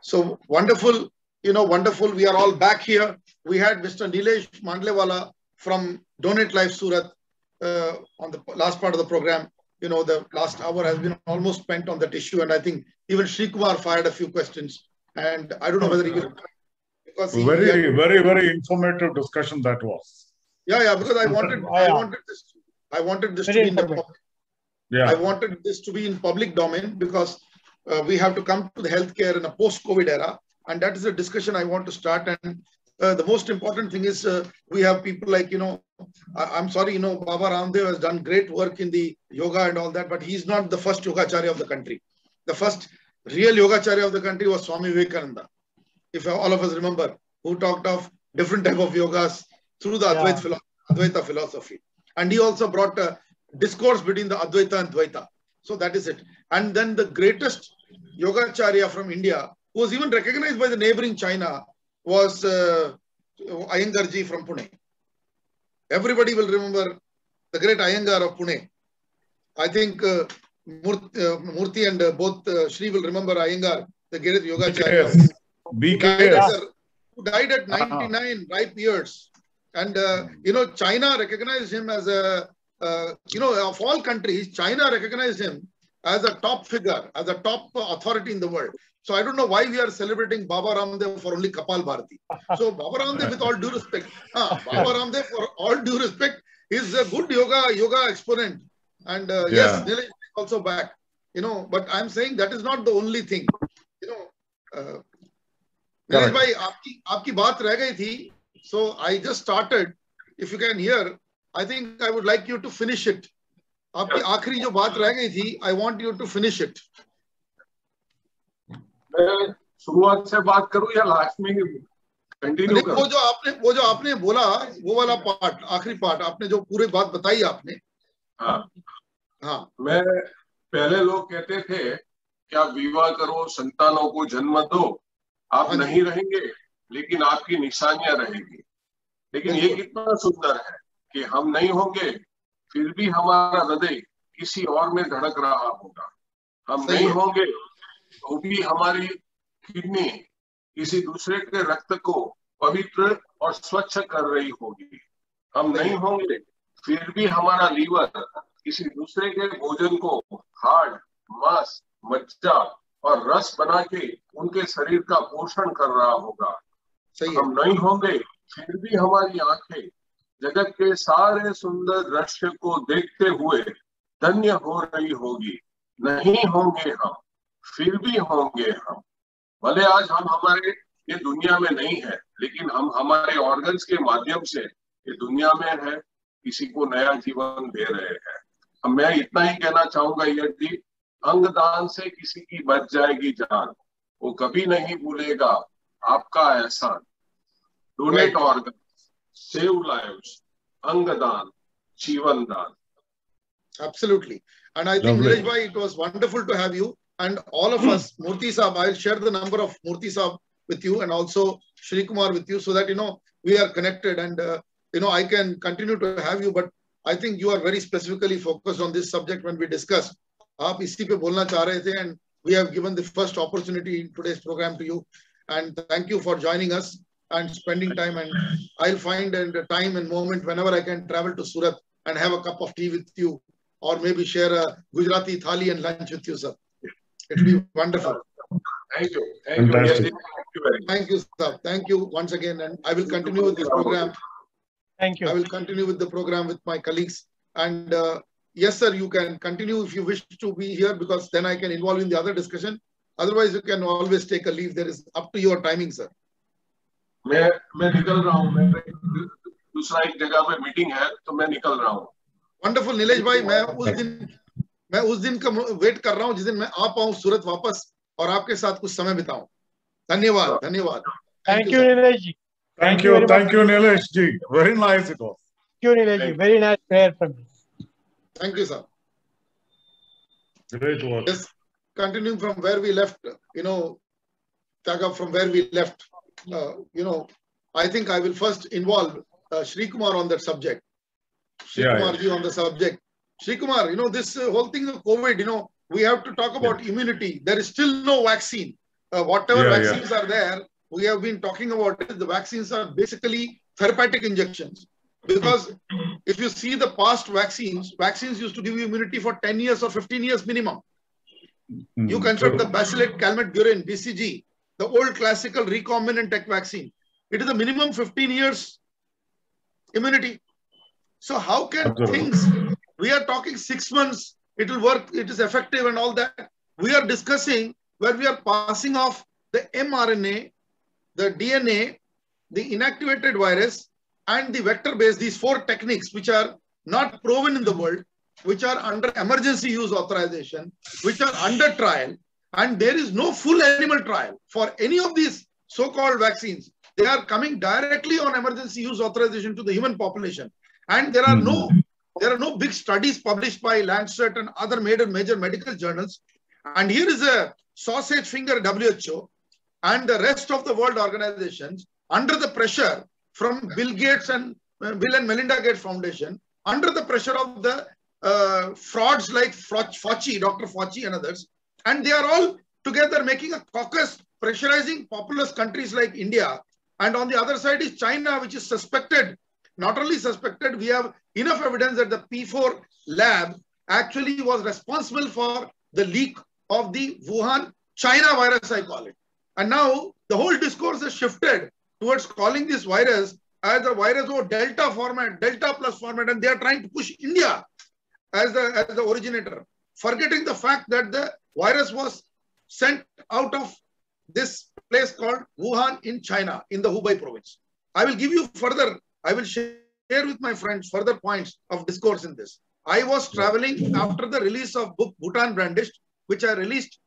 So wonderful, wonderful. We are all back here. We had Mr. Nilesh Mandlewala from Donate Life Surat on the last part of the program. The last hour has been almost spent on that issue. And I think even Srikumar fired a few questions. And I don't know whether he will. Because very informative discussion that was. Yeah, because I wanted this to be in the public. Yeah. I wanted this to be in public domain because we have to come to the healthcare in a post-COVID era. And that is a discussion I want to start. And the most important thing is we have people like, I'm sorry, Baba Ramdev has done great work in the yoga and all that, but he's not the first Yogacharya of the country. The first real Yogacharya of the country was Swami Vivekananda. If all of us remember, who talked of different type of yogas through the Advaita philosophy. And he also brought a discourse between the Advaita and Dvaita. So that is it. And then the greatest Yogacharya from India, who was even recognized by the neighboring China, was Iyengarji from Pune. Everybody will remember the great Iyengar of Pune. I think Murthy and both Shri will remember Iyengar, the great Yogacharya. Who died at 99 ripe years. And, China recognized him as a, of all countries, China recognized him as a top figure, as a top authority in the world. So I don't know why we are celebrating Baba Ramdev for only Kapal Bharati. So Baba Ramdev, with all due respect, Baba Ramdev, for all due respect, is a good yoga exponent. And yes, Nilesh is also back. But I'm saying that is not the only thing. Nilesh bhai, aapki baat reh gayi thi. So I just started. If you can hear, I think I would like you to finish it. Aapki aakhri jo baat reh gayi thi, I want you to finish it. मैं शुरुआत से बात करूं या last में continue करूं? वो जो आपने बोला, वो वाला पार्ट, आखिरी पार्ट, आपने जो पूरी बात बताई आपने. हाँ. मैं पहले लोग कहते थे कि आप विवाह करो, संतानों को जन्म दो, आप नहीं रहेंगे, लेकिन आपकी निशानियां रहेंगी. लेकिन ये कितना सुंदर है कि हम नहीं होंगे, फिर भी हमारा हृदय किसी और में धड़क रहा होगा. हम नहीं होंगे तो भी हमारी किडनी किसी दूसरे के रक्त को पवित्र और स्वच्छ कर रही होगी. हम नहीं होंगे फिर भी हमारा लीवर किसी दूसरे के भोजन को हार्ड, मांस, मज्जा और रस बना के उनके शरीर का पोषण कर रहा होगा. हम नहीं होंगे फिर भी हमारी आंखें जगत के सारे सुंदर दृश्य को देखते हुए धन्य हो रही होगी. नहीं होंगे हम, फिर भी होंगे हम. भले आज हम हमारे ये दुनिया में नहीं है, लेकिन हम हमारे ऑर्गन्स के माध्यम से ये दुनिया में है, किसी को नया जीवन दे रहे हैं. अब मैं इतना ही कहना चाहूंगा ईयर जी, अंगदान से किसी की बच जाएगी जान, वो कभी नहीं भूलेगा आपका एहसान. डोनेट ऑर्गन, सेव लाइव्स, अंगदान, जीवन दान. Absolutely. And I think, Nilesh bhai, it was wonderful to have you. And all of us, Murthy Saab, I'll share the number of Murthy Saab with you and also Srikumar with you so that, we are connected and, I can continue to have you. But I think you are very specifically focused on this subject when we discussed. Aap isi pe bolna cha rahe the, and we have given the first opportunity in today's program to you. And thank you for joining us and spending time. And I'll find a time and moment whenever I can travel to Surat and have a cup of tea with you or maybe share a Gujarati thali and lunch with you, sir. It will be wonderful. Thank you. Thank you. Yes, thank you very much. Thank you, sir. Thank you once again. And I will continue with this program. Thank you. I will continue with the program with my colleagues. And yes, sir, you can continue if you wish to be here because then I can involve in the other discussion. Otherwise, you can always take a leave. There is up to your timing, sir. मैं निकल रहा हूँ. मैं दूसरा एक जगह पे meeting है तो मैं निकल रहा हूँ. Wonderful, Nilesh bhai. मैं उस दिन का वेट कर रहा हूँ जिस दिन मैं आ पाऊँ सूरत वापस और आपके साथ कुछ समय बिताऊं. धन्यवाद, धन्यवाद. Thank you, Nilesh ji. Thank you, Nilesh ji. Very nice it was. Thank you, Nilesh ji. Very nice prayer from you. Thank you, sir. Great work. Just continuing from where we left, Thaga, from where we left, I think I will first involve Srikumar on that subject. Srikumar ji on the subject. Srikumar, this whole thing of COVID, we have to talk about immunity. There is still no vaccine. whatever vaccines are there, we have been talking about it. The vaccines are basically therapeutic injections. Because if you see the past vaccines used to give you immunity for 10 years or 15 years minimum. You consider the Bacillate Calmette-Guerin, BCG, the old classical recombinant tech vaccine. It is a minimum 15 years immunity. So how can things, we are talking 6 months, it will work, it is effective and all that. We are discussing where we are passing off the mRNA, the DNA, the inactivated virus, and the vector-based, these 4 techniques which are not proven in the world, which are under emergency use authorization, which are under trial, and there is no full animal trial for any of these so-called vaccines. They are coming directly on emergency use authorization to the human population. And there are no big studies published by Lancet and other major medical journals. And here is a sausage finger WHO and the rest of the world organizations under the pressure from Bill Gates and Bill and Melinda Gates Foundation, under the pressure of the frauds like Fauci, Dr. Fauci and others. And they are all together making a caucus, pressurizing populous countries like India. And on the other side is China, which is suspected. Not only suspected, we have enough evidence that the P4 lab actually was responsible for the leak of the Wuhan China virus, I call it. And now the whole discourse has shifted towards calling this virus as a virus of Delta format, Delta plus format, and they are trying to push India as the originator, forgetting the fact that the virus was sent out of this place called Wuhan in China, in the Hubei province. I will give you further, I will share with my friends further points of discourse in this. I was traveling after the release of book Bhutan Brandished, which I released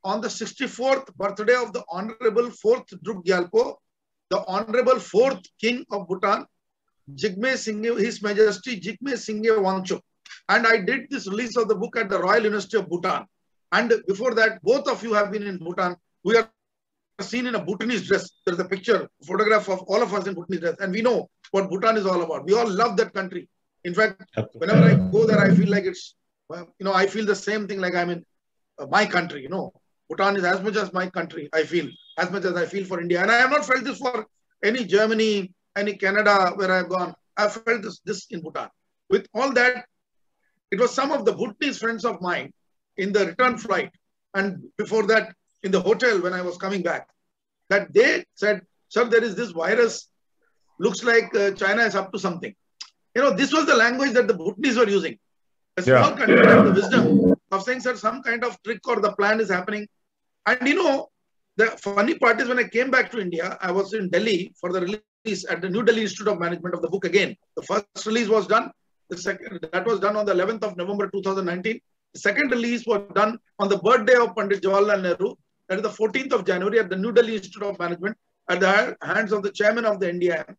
on the 64th birthday of the Honorable 4th Druk Gyalpo, the Honorable 4th King of Bhutan, Jigme Singye, His Majesty Jigme Singye Wangchuk. And I did this release of the book at the Royal University of Bhutan. And before that, both of you have been in Bhutan. We are seen in a Bhutanese dress. There's a picture, photograph of all of us in Bhutanese dress. And we know what Bhutan is all about. We all love that country. In fact, whenever I go there, I feel like it's, I feel the same thing like I'm in my country, Bhutan is as much as my country, I feel, as much as I feel for India. And I have not felt this for any Germany, any Canada where I've gone. I've felt this in Bhutan. With all that, it was some of the Bhutanese friends of mine in the return flight. And before that, in the hotel when I was coming back, that they said, sir, there is this virus, looks like China is up to something. This was the language that the Bhutanese were using. A small country had the wisdom of saying, sir, some kind of trick or the plan is happening. And the funny part is when I came back to India, I was in Delhi for the release at the New Delhi Institute of Management of the book again. The first release was done. That was done on the 11th of November 2019. The second release was done on the birthday of Pandit Jawaharlal Nehru. That is the 14th of January at the New Delhi Institute of Management at the hands of the chairman of the NDIM,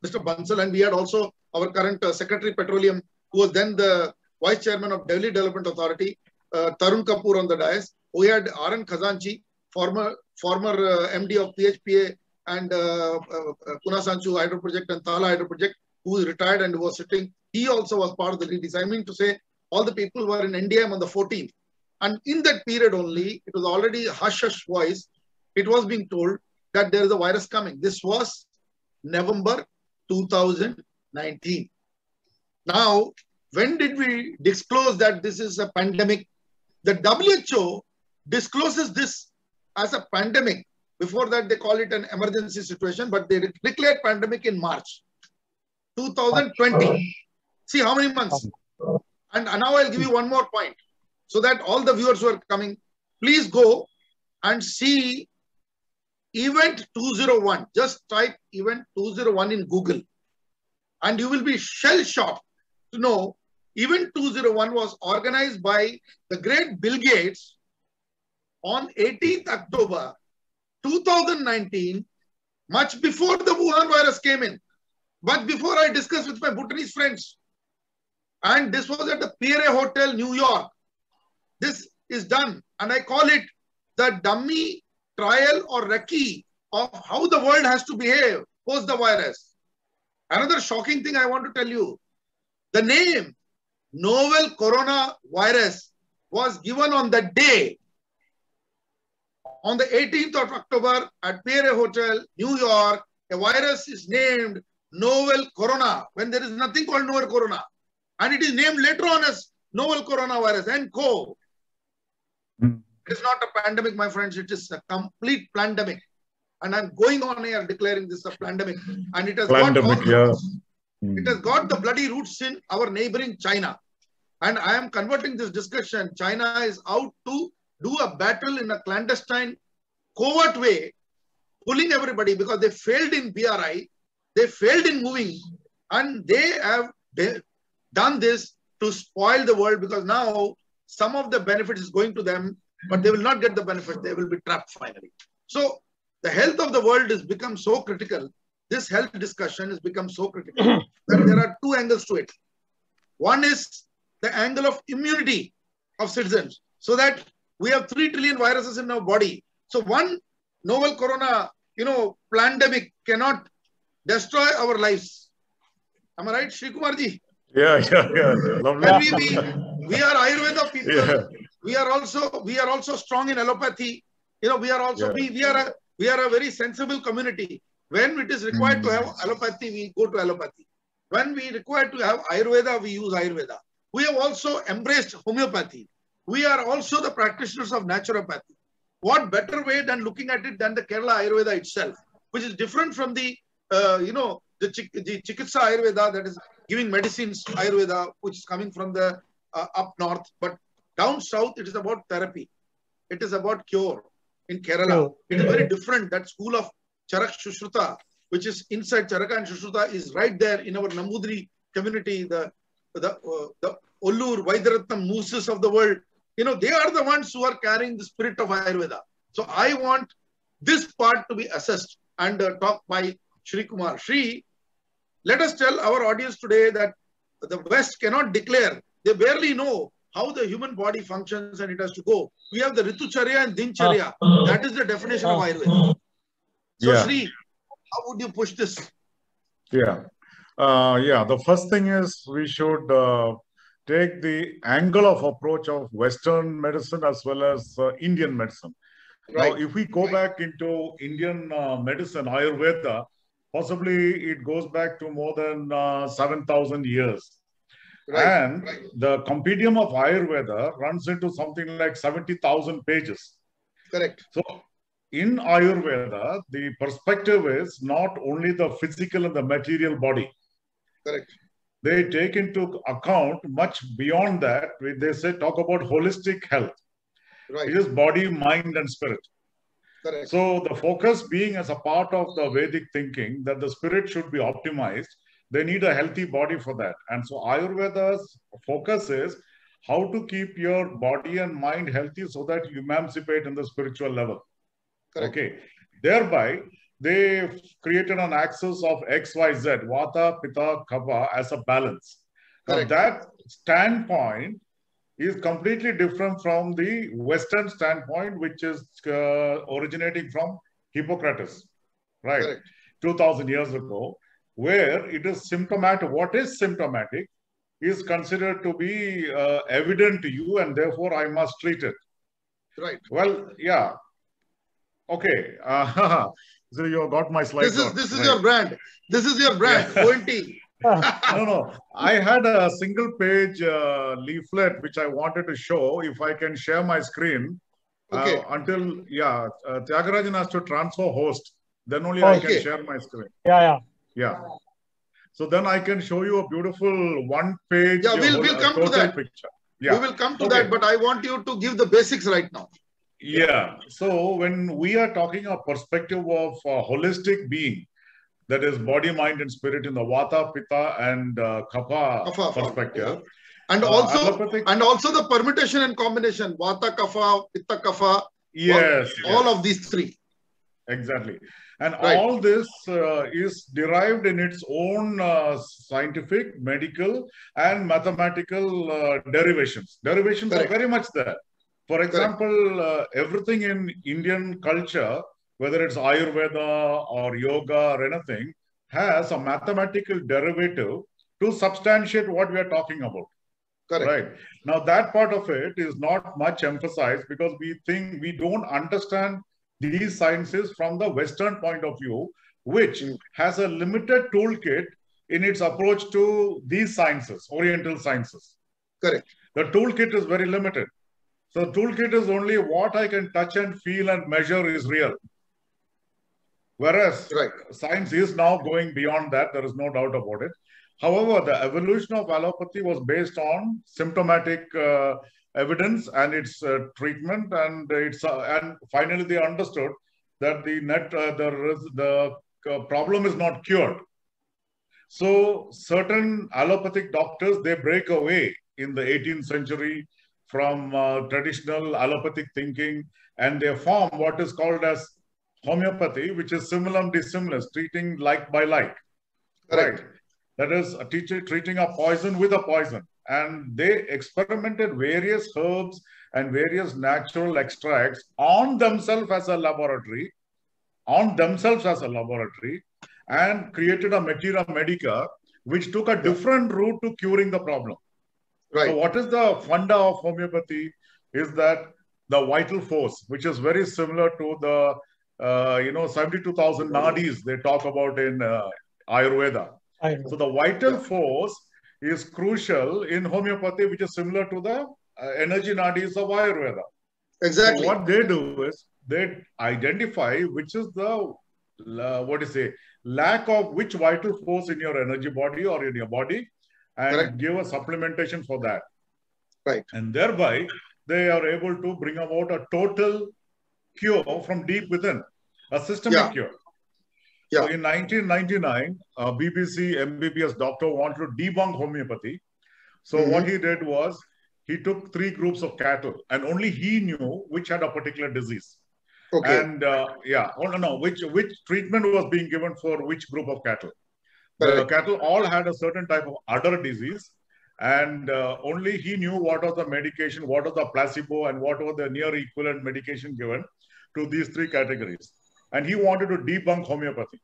Mr. Bansal. And we had also our current Secretary Petroleum, who was then the Vice Chairman of Delhi Development Authority, Tarun Kapoor on the dais. We had R.N. Khazanchi, former MD of PHPA and Pune Sanchu Hydro Project and Thala Hydro Project, who is retired and was sitting. He also was part of the release. I mean to say, all the people were in NDM on the 14th. And in that period only, it was already hush-hush voice. It was being told that there is a virus coming. This was November 2019. Now, when did we disclose that this is a pandemic? The WHO discloses this as a pandemic. Before that, they call it an emergency situation, but they declared pandemic in March 2020. See how many months? And now I'll give you one more point so that all the viewers who are coming, please go and see Event 201. Just type Event 201 in Google and you will be shell-shocked to know Event 201 was organized by the great Bill Gates on 18th October 2019, much before the Wuhan virus came in. But before I discussed with my Bhutanese friends, and this was at the Pierre Hotel, New York. This is done, and I call it the dummy trial or recce of how the world has to behave post the virus. Another shocking thing I want to tell you, the name novel coronavirus was given on the day On the 18th of October at Pierre Hotel, New York, a virus is named novel corona when there is nothing called novel corona. And it is named later on as novel coronavirus and co. It is not a pandemic, my friends. It is a complete pandemic. And I'm going on here declaring this a pandemic. And it has it has got the bloody roots in our neighboring China. And I am converting this discussion. China is out to do a battle in a clandestine, covert way, pulling everybody because they failed in BRI, they failed in moving, and they have done this to spoil the world because now some of the benefits is going to them, but they will not get the benefit. They will be trapped finally. So the health of the world has become so critical. This health discussion has become so critical that there are two angles to it. One is the angle of immunity of citizens, so that we have 3 trillion viruses in our body. So one novel corona, pandemic cannot destroy our lives. Am I right, Srikumar ji? Yeah. Lovely. And we are Ayurveda people. Yeah. We are also strong in allopathy. We are also we are a very sensible community. When it is required to have allopathy, we go to allopathy. When we require to have Ayurveda, we use Ayurveda. We have also embraced homeopathy. We are also the practitioners of naturopathy. What better way than looking at it than the Kerala Ayurveda itself, which is different from the Chikitsa Ayurveda, that is giving medicines Ayurveda, which is coming from the up north. But down south, it is about therapy. It is about cure. In Kerala, it is very different. That school of Charak Shushruta, which is inside Charaka and Shushruta, is right there in our Namudri community, the Ollur, Vaidyaratnam, Mooses of the world. They are the ones who are carrying the spirit of Ayurveda. So I want this part to be assessed and talked by Srikumar. Shri, let us tell our audience today that the West cannot declare. They barely know how the human body functions and it has to go. We have the Ritu Charya and Din Charya. That is the definition of Ayurveda. So Shri, how would you push this? The first thing is we should take the angle of approach of Western medicine as well as Indian medicine. Right. Now, if we go back into Indian medicine, Ayurveda, possibly it goes back to more than 7,000 years. Right. And the compendium of Ayurveda runs into something like 70,000 pages. Correct. So, in Ayurveda, the perspective is not only the physical and the material body. Correct. They take into account much beyond that. They talk about holistic health. Right. It is body, mind, and spirit. Correct. So the focus being as a part of the Vedic thinking that the spirit should be optimized, they need a healthy body for that. And so Ayurveda's focus is how to keep your body and mind healthy so that you emancipate in the spiritual level. Correct. Okay. Thereby, they created an axis of XYZ, Vata, Pitta, Kapha as a balance. Now, that standpoint is completely different from the Western standpoint, which is originating from Hippocrates, right? Correct. 2000 years ago, where it is symptomatic. What is symptomatic is considered to be evident to you, and therefore I must treat it. Right. Well, yeah. Okay. So you got my slide. This is your brand. This is your brand, ONT. No. I had a single page leaflet which I wanted to show. If I can share my screen. Okay. Thiagarajan has to transfer host. Then only I can share my screen. Yeah. So then I can show you a beautiful one-page. Yeah, we'll come to that. Picture. Yeah. We will come to that, but I want you to give the basics right now. Yeah. So when we are talking a perspective of holistic being, that is body, mind, and spirit in the Vata, Pitta, and Kapha perspective. Yeah. And also the permutation and combination, Vata, Kapha, Pitta, Kapha. Yes. All of these three. Exactly. And all this is derived in its own scientific, medical, and mathematical derivations. Derivations are very much there. For example, everything in Indian culture, whether it's Ayurveda or yoga or anything, has a mathematical derivative to substantiate what we are talking about. Correct. Right. Now, that part of it is not much emphasized because we think we don't understand these sciences from the Western point of view, which has a limited toolkit in its approach to these sciences, Oriental sciences. Correct. The toolkit is very limited. So toolkit is only what I can touch and feel and measure is real. Whereas science is now going beyond that, there is no doubt about it. However, the evolution of allopathy was based on symptomatic evidence and its treatment, and and finally they understood that the problem is not cured. So certain allopathic doctors, they break away in the 18th century from traditional allopathic thinking, and they form what is called as homeopathy, which is similum dissimilis, treating like by like. Correct. Right. That is a teacher treating a poison with a poison. And they experimented various herbs and various natural extracts on themselves as a laboratory, and created a materia medica, which took a different route to curing the problem. Right. So what is the funda of homeopathy is that the vital force, which is very similar to the 72,000 nadis they talk about in Ayurveda. So the vital force is crucial in homeopathy, which is similar to the energy nadis of Ayurveda. Exactly. So what they do is they identify which is the lack of which vital force in your energy body or in your body, and give a supplementation for that. Right. And thereby they are able to bring about a total cure from deep within, a systemic cure. So in 1999, a BBC MBBS doctor wanted to debunk homeopathy. So what he did was, he took 3 groups of cattle, and only he knew which had a particular disease. Okay. And which treatment was being given for which group of cattle. The cattle all had a certain type of udder disease, and only he knew what was the medication, what was the placebo, and what was the near equivalent medication given to these 3 categories. And he wanted to debunk homeopathy.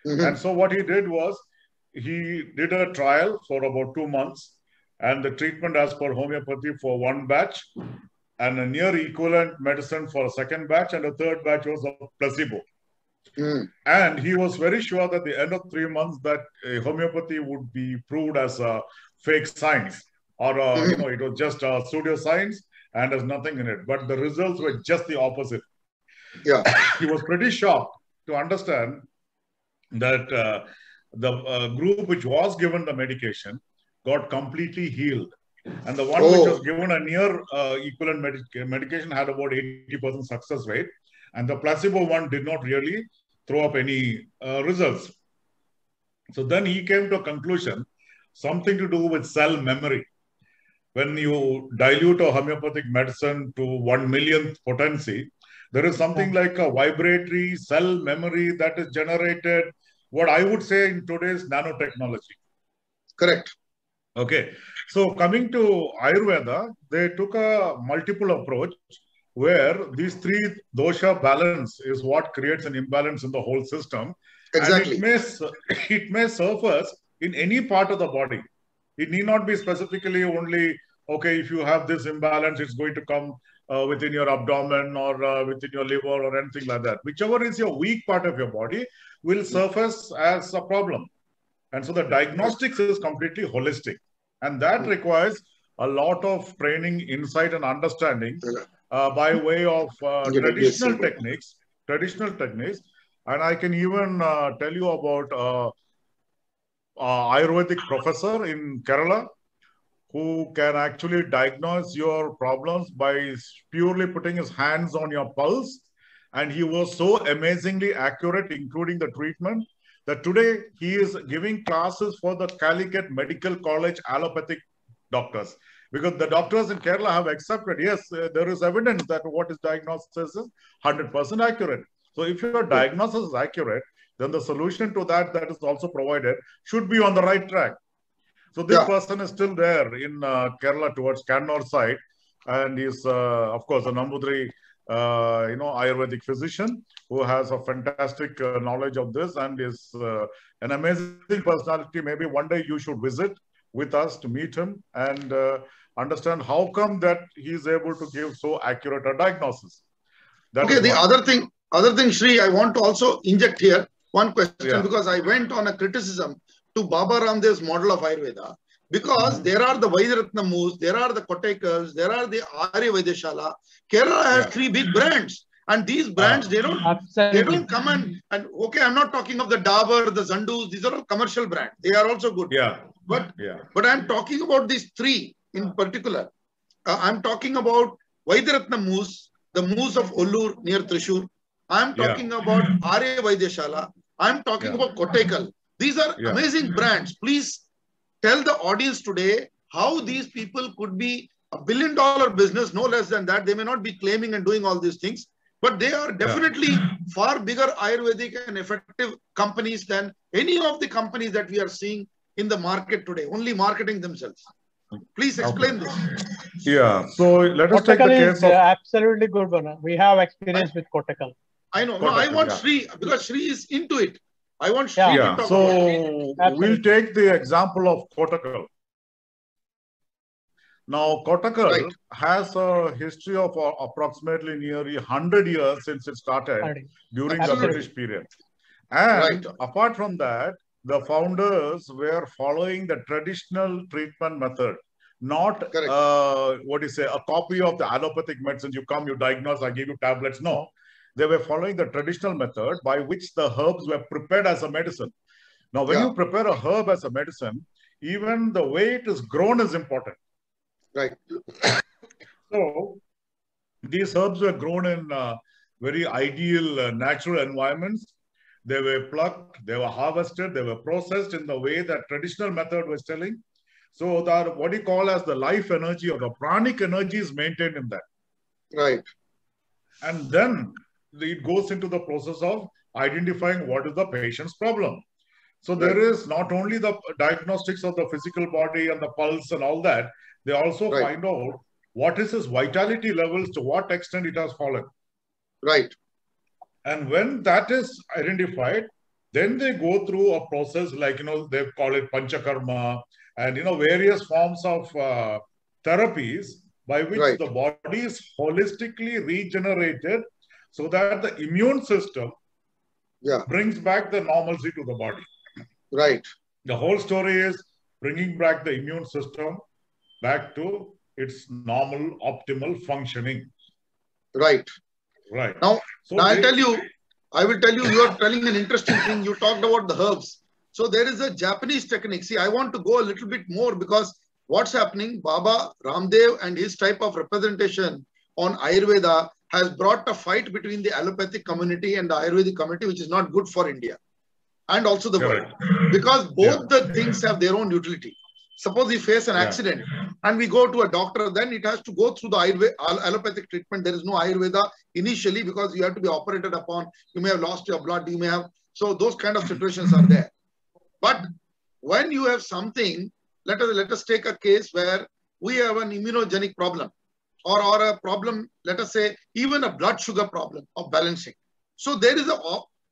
And so what he did was, he did a trial for about 2 months, and the treatment as per homeopathy for 1 batch, and a near equivalent medicine for a 2nd batch, and a 3rd batch was a placebo. And he was very sure that at the end of 3 months that homeopathy would be proved as a fake science, or it was just a pseudoscience and there's nothing in it. But the results were just the opposite. Yeah. He was pretty shocked to understand that the group which was given the medication got completely healed. And the one which was given a near equivalent medication had about 80% success rate. And the placebo one did not really throw up any results. So then he came to a conclusion, something to do with cell memory. When you dilute a homeopathic medicine to 1/1,000,000th potency, there is something like a vibratory cell memory that is generated, what I would say in today's nanotechnology. Correct. Okay. So coming to Ayurveda, they took a multiple approach where these 3 dosha balance is what creates an imbalance in the whole system. Exactly. And it may surface in any part of the body. It need not be specifically only, okay, if you have this imbalance, it's going to come within your abdomen or within your liver or anything like that. Whichever is your weak part of your body will surface as a problem. And so the diagnostics is completely holistic. And that requires a lot of training, insight, and understanding by way of traditional techniques. And I can even tell you about Ayurvedic professor in Kerala who can actually diagnose your problems by purely putting his hands on your pulse. And he was so amazingly accurate, including the treatment, that today he is giving classes for the Calicut Medical College allopathic doctors. Because the doctors in Kerala have accepted, yes, there is evidence that what is diagnosed is 100% accurate. So if your diagnosis is accurate, then the solution to that is also provided should be on the right track. So this person is still there in Kerala towards Kannur side, and is of course a Nambudri, Ayurvedic physician who has a fantastic knowledge of this and is an amazing personality. Maybe one day you should visit with us to meet him and understand how come that he is able to give so accurate a diagnosis. Okay, the other thing Other thing, Shri, I want to also inject here one question because I went on a criticism to Baba Ramdev's model of Ayurveda because there are the Vaidyaratnamus, there are the Kottaikals, there are the Arya Vaidyashala. Kerala has 3 big brands. And these brands, they don't come and okay, I'm not talking of the Dabur, the Zandus, these are all commercial brands. They are also good. But I'm talking about these 3 in particular. I'm talking about Vaidyaratnamus, the moose of Ullur near Thrissur. I'm talking about Arya Vaidyashala. I'm talking about Kottaikal. These are amazing brands. Please tell the audience today how these people could be a $1 billion business, no less than that. They may not be claiming and doing all these things, but they are definitely far bigger Ayurvedic and effective companies than any of the companies that we are seeing in the market today, only marketing themselves. Please explain this. So let us take the case of... absolutely good one. We have experience with Kottaikal. I know. No, I want Shri, because Shri is into it. I want Shri to talk so we'll take the example of Kottaikal. Now, Kottaikal has a history of approximately nearly 100 years since it started during the British period. And apart from that, the founders were following the traditional treatment method, not a copy of the allopathic medicine. You come, you diagnose, I give you tablets. No, they were following the traditional method by which the herbs were prepared as a medicine. Now, when you prepare a herb as a medicine, even the way it is grown is important. So, these herbs were grown in very ideal natural environments. They were plucked, they were harvested, they were processed in the way that traditional method was telling. So that what you call as the life energy or the pranic energy is maintained in that. And then it goes into the process of identifying what is the patient's problem. So there is not only the diagnostics of the physical body and the pulse and all that, they also find out what is his vitality levels, to what extent it has fallen. And when that is identified, then they go through a process like, they call it Panchakarma and, various forms of therapies by which the body is holistically regenerated so that the immune system brings back the normalcy to the body. The whole story is bringing back the immune system back to its normal, optimal functioning. Now, So I will tell you, you are telling an interesting thing. You talked about the herbs. So there is a Japanese technique. See, I want to go a little bit more because what's happening, Baba Ramdev and his type of representation on Ayurveda has brought a fight between the allopathic community and the Ayurvedic community, which is not good for India and also the world. Because both the things have their own utility. Suppose we face an accident and we go to a doctor, then it has to go through the allopathic treatment. There is no Ayurveda initially because you have to be operated upon. You may have lost your blood. You may have. So those kind of situations are there. But when you have something, let us take a case where we have an immunogenic problem or a problem, let us say, even a blood sugar problem of balancing. So there is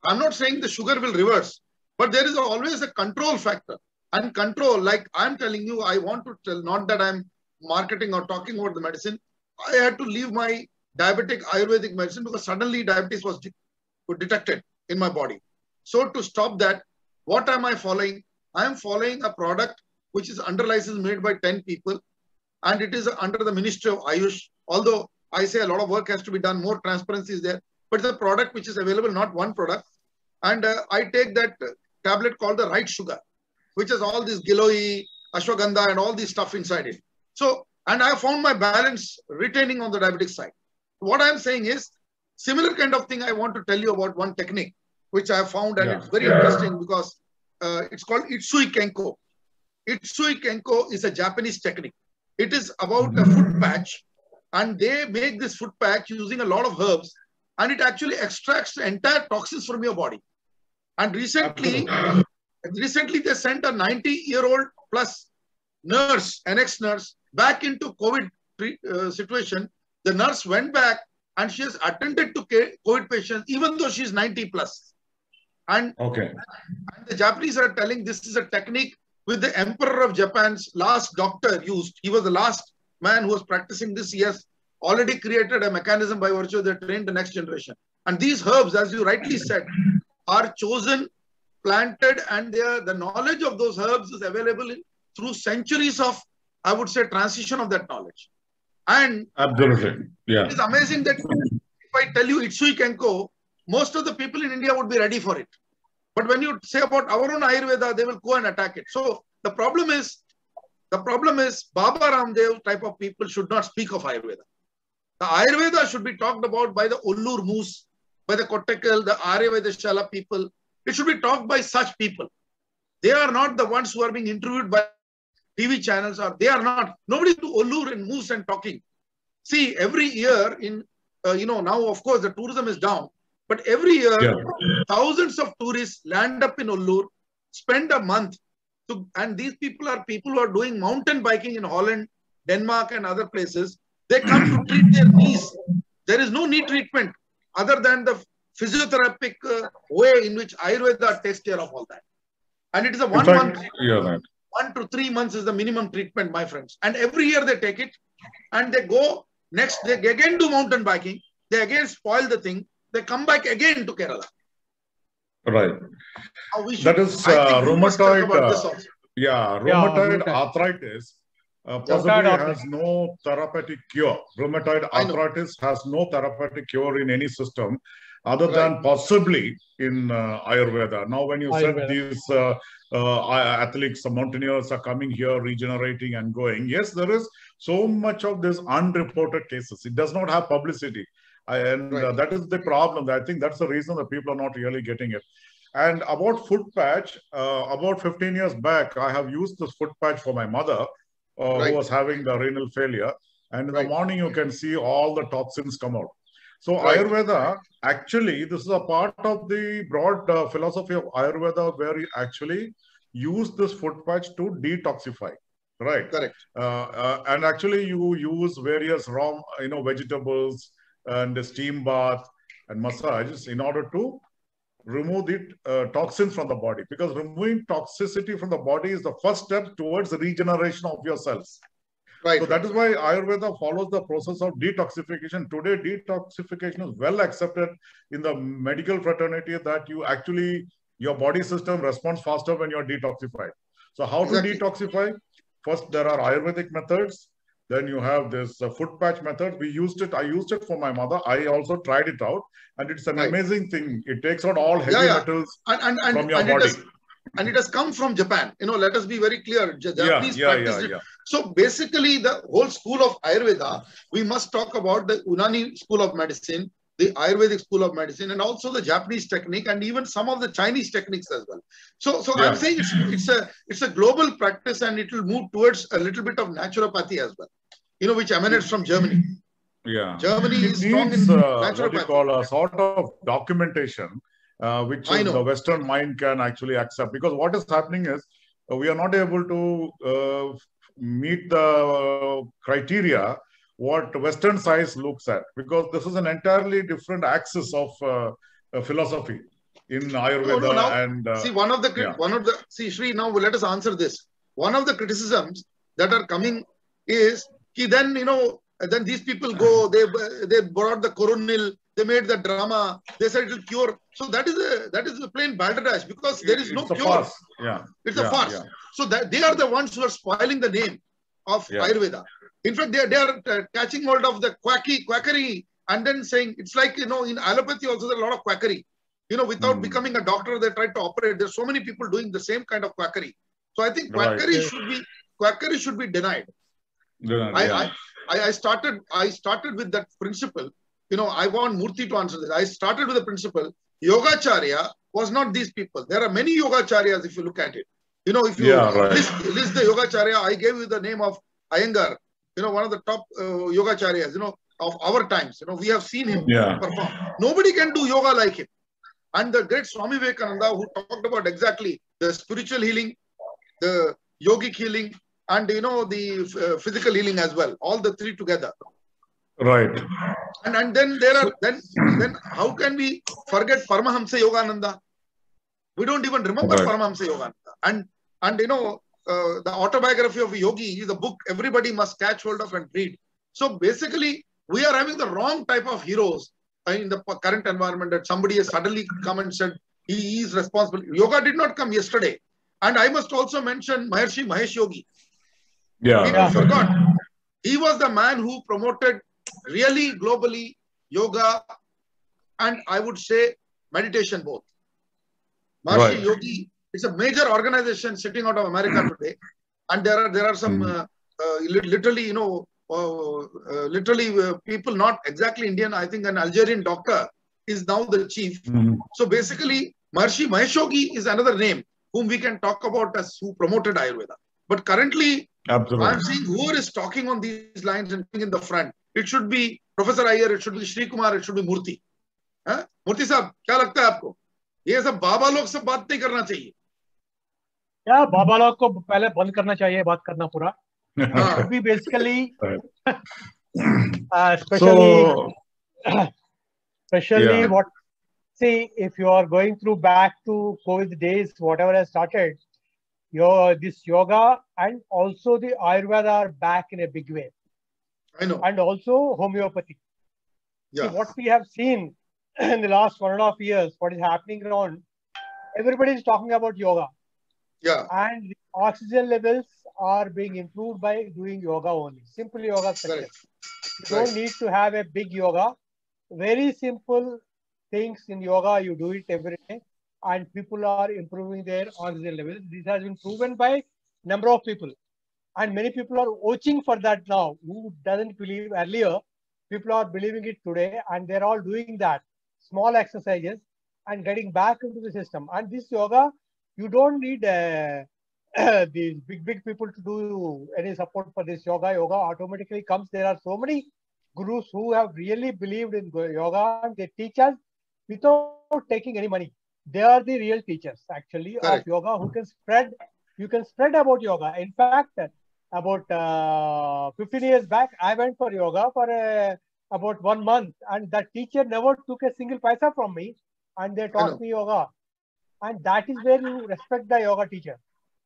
I'm not saying the sugar will reverse, but there is always a control factor. And control, like I'm telling you, I want to tell, not that I'm marketing or talking about the medicine. I had to leave my diabetic Ayurvedic medicine because suddenly diabetes was detected in my body. So to stop that, what am I following? I am following a product which is under license made by 10 people. And it is under the Ministry of Ayush. Although I say a lot of work has to be done, more transparency is there. But it's a product which is available, not one product. And I take that tablet called the right sugar, which has all this Giloi, Ashwagandha and all this stuff inside it. So, and I found my balance retaining on the diabetic side. What I'm saying is, similar kind of thing I want to tell you about one technique, which I have found and it's very interesting because it's called Itsui Kenko. Itsui Kenko is a Japanese technique. It is about a foot patch and they make this foot patch using a lot of herbs and it actually extracts the entire toxins from your body. And recently they sent a 90-year-old plus nurse, an ex-nurse, back into COVID situation. The nurse went back and she has attended to COVID patients, even though she's 90 plus. And the Japanese are telling this is a technique with the Emperor of Japan's last doctor used. He was the last man who was practicing this. He has already created a mechanism by virtue they trained the next generation. And these herbs, as you rightly said, are chosen, planted, and the knowledge of those herbs is available through centuries of, I would say, transition of that knowledge. And absolutely, yeah, it is amazing that if I tell you Itsui Kenko, most of the people in India would be ready for it. But when you say about our own Ayurveda, they will go and attack it. So the problem is Baba Ramdev type of people should not speak of Ayurveda. The Ayurveda should be talked about by the Ullur Moose, by the Kottakal, the Aryaveda people. It should be talked by such people. They are not the ones who are being interviewed by TV channels, or they are not. Nobody to Ullur and Moose and talking. See, every year in, now of course the tourism is down, but every year thousands of tourists land up in Ullur, spend a month, and these people are people who are doing mountain biking in Holland, Denmark and other places. They come to treat their knees. There is no knee treatment other than the physiotherapeutic way in which Ayurveda takes care of all that. And it is a 1 month, 1 to 3 months is the minimum treatment, my friends. And every year they take it and they go next, they again do mountain biking. They again spoil the thing. They come back again to Kerala. Right. That is rheumatoid. Rheumatoid arthritis possibly has no therapeutic cure. Rheumatoid arthritis has no therapeutic cure in any system other than possibly in Ayurveda. Now, when you said these athletes, mountaineers are coming here, regenerating and going, yes, there is so much of this unreported cases. It does not have publicity. That is the problem. I think that's the reason that people are not really getting it. And about foot patch, about 15 years back, I have used this foot patch for my mother, who was having the renal failure. And in the morning, you can see all the toxins come out. So Ayurveda, actually, this is a part of the broad philosophy of Ayurveda, where you actually use this foot patch to detoxify. Right. Correct. And actually, you use various raw, vegetables and steam bath and massages in order to remove the toxins from the body, because removing toxicity from the body is the first step towards the regeneration of your cells. Right. So that is why Ayurveda follows the process of detoxification. Today, detoxification is well accepted in the medical fraternity, that your body system responds faster when you're detoxified. So how to detoxify? First, there are Ayurvedic methods. Then you have this foot patch method. I used it for my mother. I also tried it out, and it's an amazing thing. It takes out all heavy metals from your body. And it has come from Japan. Let us be very clear. Japanese practice. So basically, the whole school of Ayurveda, we must talk about the Unani school of medicine, the Ayurvedic school of medicine, and also the Japanese technique, and even some of the Chinese techniques as well. So I'm saying it's a global practice, and it will move towards a little bit of naturopathy as well, which emanates from Germany. Yeah, Germany is strong in naturopathy. What you call a sort of documentation, which the Western mind can actually accept. Because what is happening is we are not able to meet the criteria what Western science looks at, because this is an entirely different axis of philosophy in Ayurveda. See, Shri, now let us answer this. One of the criticisms that are coming is then these people go, they brought the coronil, they made the drama, they said it will cure. So that is a plain balderdash, because there is no cure. It's a farce. So they are the ones who are spoiling the name of Ayurveda. In fact, they are catching hold of the quackery, and then saying, it's like, in allopathy also there's a lot of quackery. Without becoming a doctor, they try to operate. There's so many people doing the same kind of quackery. So I think quackery should be denied. I started with that principle. I want Murthy to answer this. I started with the principle, Yogacharya was not these people. There are many Yogacharyas if you look at it. If you list the Yogacharya, I gave you the name of Iyengar, one of the top Yogacharyas, of our times. We have seen him perform. Nobody can do yoga like him. And the great Swami Vivekananda, who talked about exactly the spiritual healing, the yogic healing, and the physical healing as well, all the three together. Right. And then there are then how can we forget Paramahamsa Yogananda? We don't even remember Paramahamsa Yogananda. And the autobiography of a yogi is a book everybody must catch hold of and read. So basically, we are having the wrong type of heroes in the current environment, that somebody has suddenly come and said he is responsible. Yoga did not come yesterday. And I must also mention Maharishi Mahesh Yogi. Yeah. People forgot. He was the man who promoted really globally yoga and I would say meditation both. Maharishi Yogi, it's a major organization sitting out of America today. And there are some literally, people not exactly Indian. I think an Algerian doctor is now the chief. So basically, Maharishi Mahesh Yogi is another name whom we can talk about as who promoted Ayurveda. But currently, I'm seeing who is talking on these lines and in the front. It should be Professor Iyer, it should be Srikumar, it should be MURTY. MURTY साहब, क्या लगता है आपको? ये सब बाबा लोग सब बात नहीं करना चाहिए. Yeah, बाबा लोग को पहले बंद करना चाहिए बात करना पूरा. It should be basically, especially what. See, if you are going through back to COVID days, whatever has started, this yoga and also the Ayurveda are back in a big way. I know. And also homeopathy. Yeah. See, what we have seen in the last 1.5 years, what is happening around, everybody is talking about yoga. Yeah. And the oxygen levels are being improved by doing yoga only. Simple yoga. You don't need to have a big yoga. Very simple things in yoga, you do it every day, and people are improving their oxygen levels. This has been proven by number of people, and many people are watching for that now. Who doesn't believe earlier? People are believing it today, and they're all doing that small exercises and getting back into the system. And this yoga, you don't need these big people to do any support for this yoga. Yoga automatically comes. There are so many gurus who have really believed in yoga, and they teach us without taking any money. They are the real teachers actually of yoga who can spread. You can spread about yoga. In fact, about 15 years back, I went for yoga for about 1 month, and that teacher never took a single paisa from me, and they taught me yoga. And that is where you respect the yoga teacher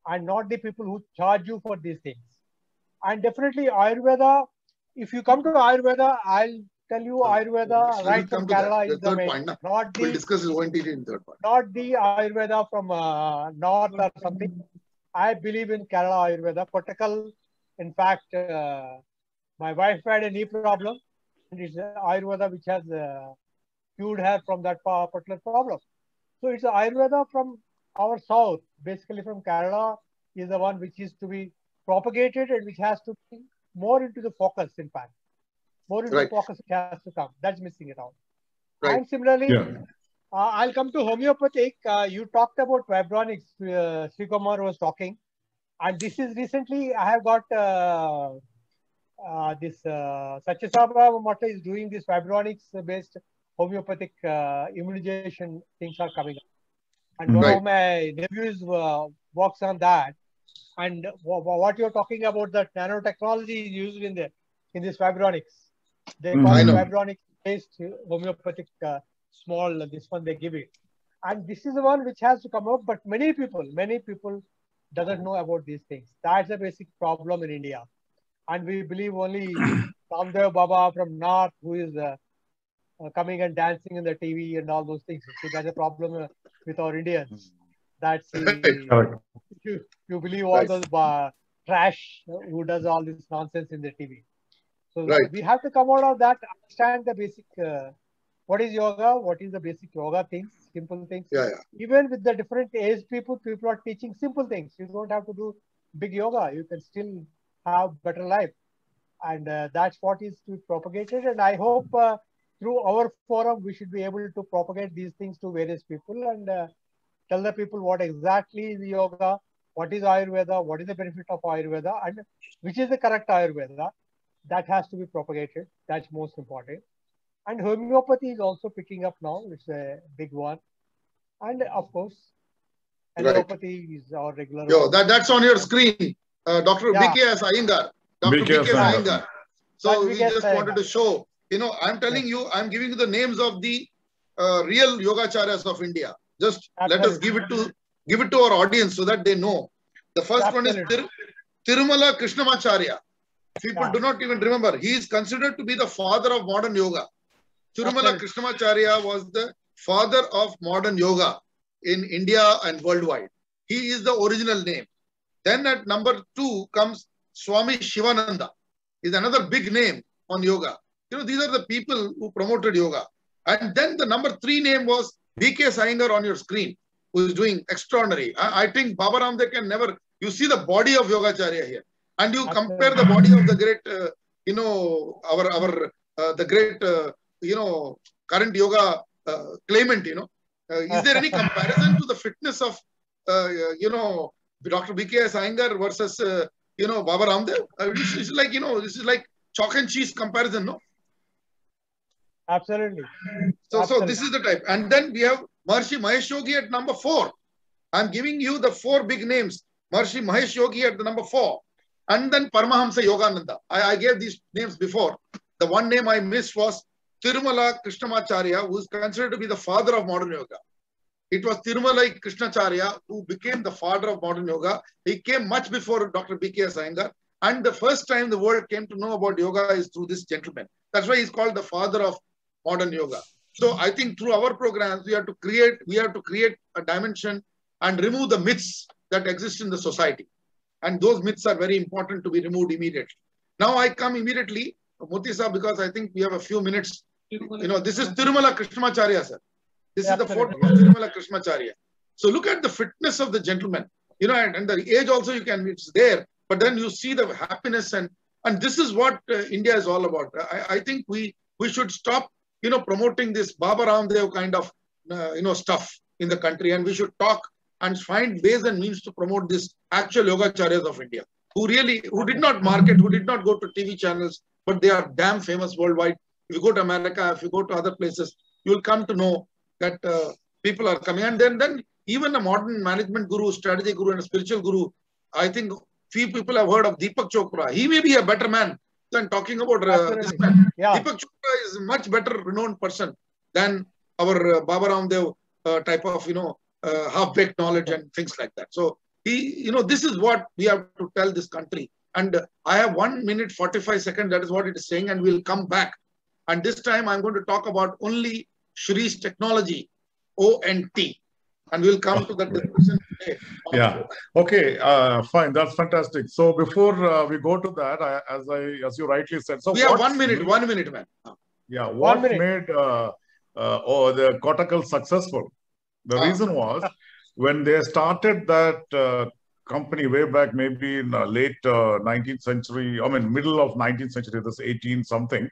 and not the people who charge you for these things. And definitely Ayurveda, if you come to Ayurveda, I'll tell you Ayurveda right from Kerala is the main. We'll discuss it in third part. Not the Ayurveda from north or something. I believe in Kerala Ayurveda. Kottakkal, in fact, my wife had a knee problem, and it's Ayurveda which has cured her from that particular problem. So it's Ayurveda from our south, basically from Kerala, is the one which is to be propagated and which has to be more into the focus, in fact. More into the focus it has to come. That's missing it out. And similarly, I'll come to homeopathic. You talked about vibronics. Srikumar was talking. And this is recently, I have got this Sashakt Bharat is doing this vibronics-based homeopathic immunization things are coming up. And one of my nephews works on that. And what you're talking about, that nanotechnology is used in this vibronics. They call it vibronics-based homeopathic this one they give it. And this is the one which has to come up, but many people doesn't know about these things. That's a basic problem in India. And we believe only Ramdev Baba from North, who is coming and dancing in the TV and all those things. So that's a problem with our Indians. That's you believe all those trash who does all this nonsense in the TV. So we have to come out of that, understand the basic, what is yoga, what is the basic yoga things, simple things. Even with the different age people are teaching simple things. You don't have to do big yoga. You can still have better life. And that's what is to be propagated. And I hope through our forum, we should be able to propagate these things to various people and tell the people what exactly is yoga, what is Ayurveda, what is the benefit of Ayurveda, and which is the correct Ayurveda. That has to be propagated. That's most important. And homeopathy is also picking up now. It's a big one. And of course, allopathy is our regular. That's on your screen. Dr. B.K.S. Iyengar. Dr. B.K.S. Iyengar. So we just wanted to show, I'm telling you, I'm giving you the names of the real yogacharyas of India. Just let us give it to our audience so that they know. The first one is Tirumala Krishnamacharya. People do not even remember. He is considered to be the father of modern yoga. Tirumala Krishnamacharya was the father of modern yoga in India and worldwide. He is the original name. Then at number 2 comes Swami Shivananda. Is another big name on yoga. These are the people who promoted yoga. And then the number 3 name was B.K. Iyer on your screen, who is doing extraordinary. I think Baba Ramdev can never, you see the body of Yogacharya here. And you compare the body of the great, the great, current yoga claimant, is there any comparison to the fitness of, Dr. B.K. Iyer versus, Baba Ramdev? This is like, this is like chalk and cheese comparison, no? Absolutely. So this is the type. And then we have Maharishi Mahesh Yogi at number 4. I'm giving you the 4 big names. Maharishi Mahesh Yogi at the number 4. And then Paramahamsa Yogananda. I gave these names before. The one name I missed was Tirumala Krishnamacharya, who is considered to be the father of modern yoga. It was Tirumala Krishnacharya who became the father of modern yoga. He came much before Dr. B.K. Iyer. And the first time the world came to know about yoga is through this gentleman. That's why he's called the father of modern yoga. So I think through our programs, we have to create a dimension and remove the myths that exist in the society. And those myths are very important to be removed immediately. Now I come immediately, Murthy sir, because I think we have a few minutes. This is Tirumala Krishnamacharya, sir. This is the photo of Tirumala Krishnamacharya. So look at the fitness of the gentleman. And the age also it's there. But then you see the happiness and this is what India is all about. I think we should stop, promoting this Baba Ramdev kind of, stuff in the country, and we should talk and find ways and means to promote this actual Yogacharyas of India, who did not market, who did not go to TV channels, but they are damn famous worldwide. If you go to America, if you go to other places, you will come to know that people are coming. And then even a modern management guru, strategy guru, and a spiritual guru, I think few people have heard of Deepak Chopra. He may be a better man than talking about this man. Yeah. Deepak Chopra is a much better renowned person than our Baba Ramdev type of, half-baked knowledge and things like that. So, this is what we have to tell this country. And I have 1 minute 45 seconds. That is what it is saying. And we'll come back. And this time I'm going to talk about only Shree's technology, ONT. And we'll come to that discussion today. Yeah. Okay. Fine. That's fantastic. So before we go to that, as you rightly said, so we have 1 minute. 1 minute, man. Yeah. What made the Kottakkal successful? The reason was when they started that company way back, maybe in late 19th century, middle of 19th century, this 18 something.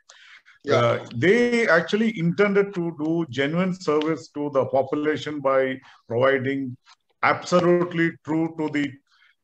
Yeah. They actually intended to do genuine service to the population by providing absolutely true to the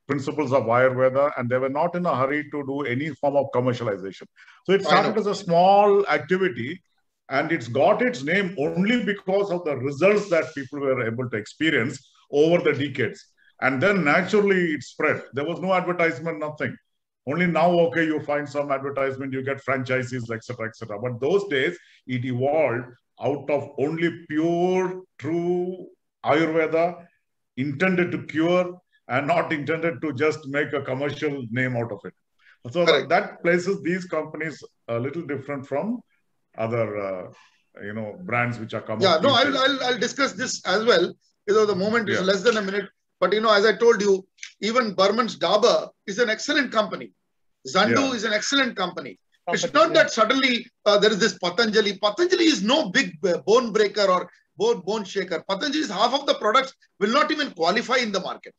principles of Ayurveda, and they were not in a hurry to do any form of commercialization. So it started as a small activity, and it's got its name only because of the results that people were able to experience over the decades. And then naturally it spread. There was no advertisement, nothing. Only now, okay, you find some advertisement, you get franchises, etc., etc. But those days, it evolved out of only pure, true Ayurveda, intended to cure and not intended to just make a commercial name out of it. So that places these companies a little different from other, brands which are coming. Yeah, no, I'll discuss this as well. The moment is less than a minute. But, as I told you, even Burman's Dabur is an excellent company. Zandu is an excellent company. It's not that suddenly there is this Patanjali. Patanjali is no big bone breaker or bone shaker. Patanjali's half of the products will not even qualify in the market.